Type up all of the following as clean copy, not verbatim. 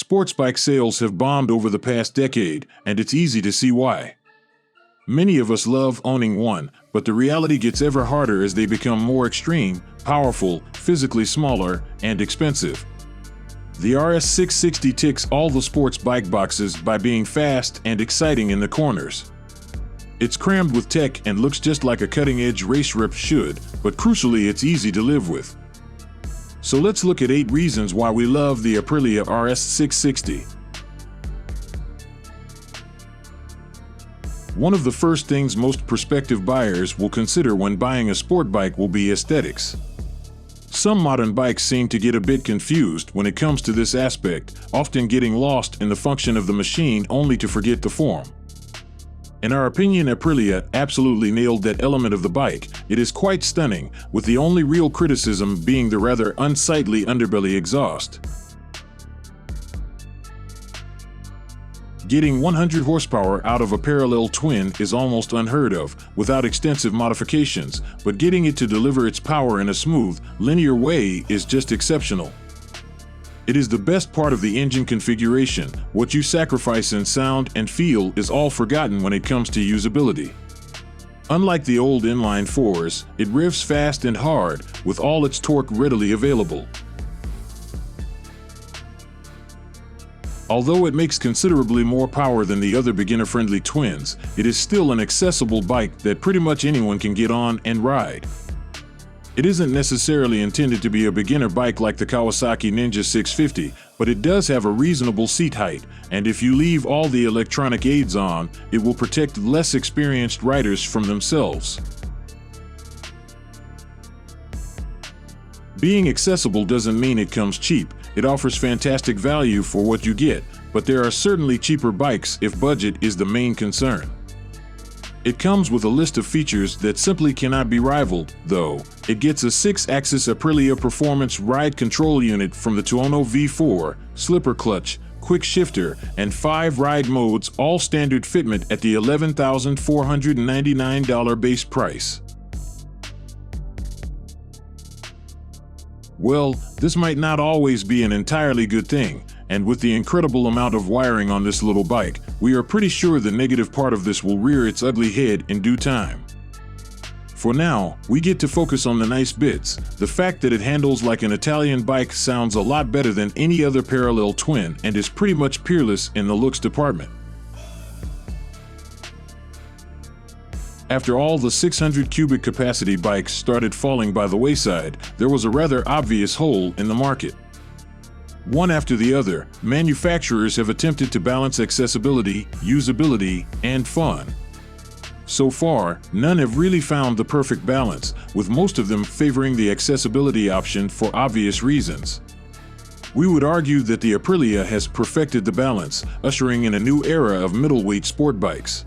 Sports bike sales have bombed over the past decade, and it's easy to see why. Many of us love owning one, but the reality gets ever harder as they become more extreme, powerful, physically smaller, and expensive. The RS660 ticks all the sports bike boxes by being fast and exciting in the corners. It's crammed with tech and looks just like a cutting-edge race rip should, but crucially it's easy to live with. So let's look at 8 reasons why we love the Aprilia RS660. One of the first things most prospective buyers will consider when buying a sport bike will be aesthetics. Some modern bikes seem to get a bit confused when it comes to this aspect, often getting lost in the function of the machine only to forget the form. In our opinion, Aprilia absolutely nailed that element of the bike. It is quite stunning, with the only real criticism being the rather unsightly underbelly exhaust. Getting 100 horsepower out of a parallel twin is almost unheard of without extensive modifications, but getting it to deliver its power in a smooth, linear way is just exceptional. It is the best part of the engine configuration. What you sacrifice in sound and feel is all forgotten when it comes to usability. Unlike the old inline 4s, it revs fast and hard, with all its torque readily available. Although it makes considerably more power than the other beginner-friendly twins, it is still an accessible bike that pretty much anyone can get on and ride. It isn't necessarily intended to be a beginner bike like the Kawasaki Ninja 650, but it does have a reasonable seat height, and if you leave all the electronic aids on, it will protect less experienced riders from themselves. Being accessible doesn't mean it comes cheap. It offers fantastic value for what you get, but there are certainly cheaper bikes if budget is the main concern. It comes with a list of features that simply cannot be rivaled, though. It gets a 6-axis Aprilia Performance Ride Control Unit from the Tuono V4, slipper clutch, quick shifter, and 5 ride modes, all standard fitment at the $11,499 base price. Well, this might not always be an entirely good thing, and with the incredible amount of wiring on this little bike, we are pretty sure the negative part of this will rear its ugly head in due time. For now, we get to focus on the nice bits. The fact that it handles like an Italian bike sounds a lot better than any other parallel twin and is pretty much peerless in the looks department. After all the 600 cubic capacity bikes started falling by the wayside, there was a rather obvious hole in the market. One after the other, manufacturers have attempted to balance accessibility, usability, and fun. So far, none have really found the perfect balance, with most of them favoring the accessibility option for obvious reasons. We would argue that the Aprilia has perfected the balance, ushering in a new era of middleweight sport bikes.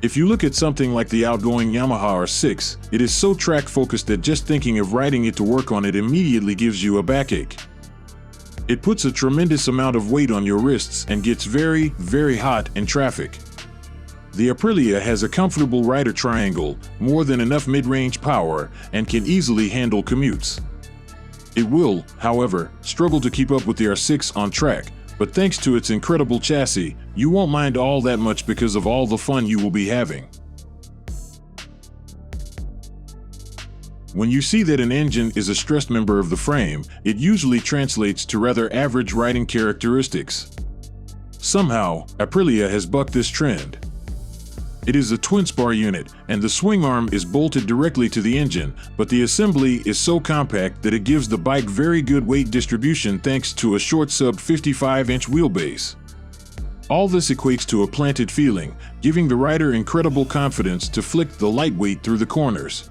If you look at something like the outgoing Yamaha R6, it is so track-focused that just thinking of riding it to work on it immediately gives you a backache. It puts a tremendous amount of weight on your wrists and gets very, very hot in traffic. The Aprilia has a comfortable rider triangle, more than enough mid-range power, and can easily handle commutes. It will, however, struggle to keep up with the R6 on track, but thanks to its incredible chassis, you won't mind all that much because of all the fun you will be having. When you see that an engine is a stressed member of the frame, it usually translates to rather average riding characteristics. Somehow, Aprilia has bucked this trend. It is a twin-spar unit, and the swing arm is bolted directly to the engine, but the assembly is so compact that it gives the bike very good weight distribution thanks to a short sub-55-inch wheelbase. All this equates to a planted feeling, giving the rider incredible confidence to flick the lightweight through the corners.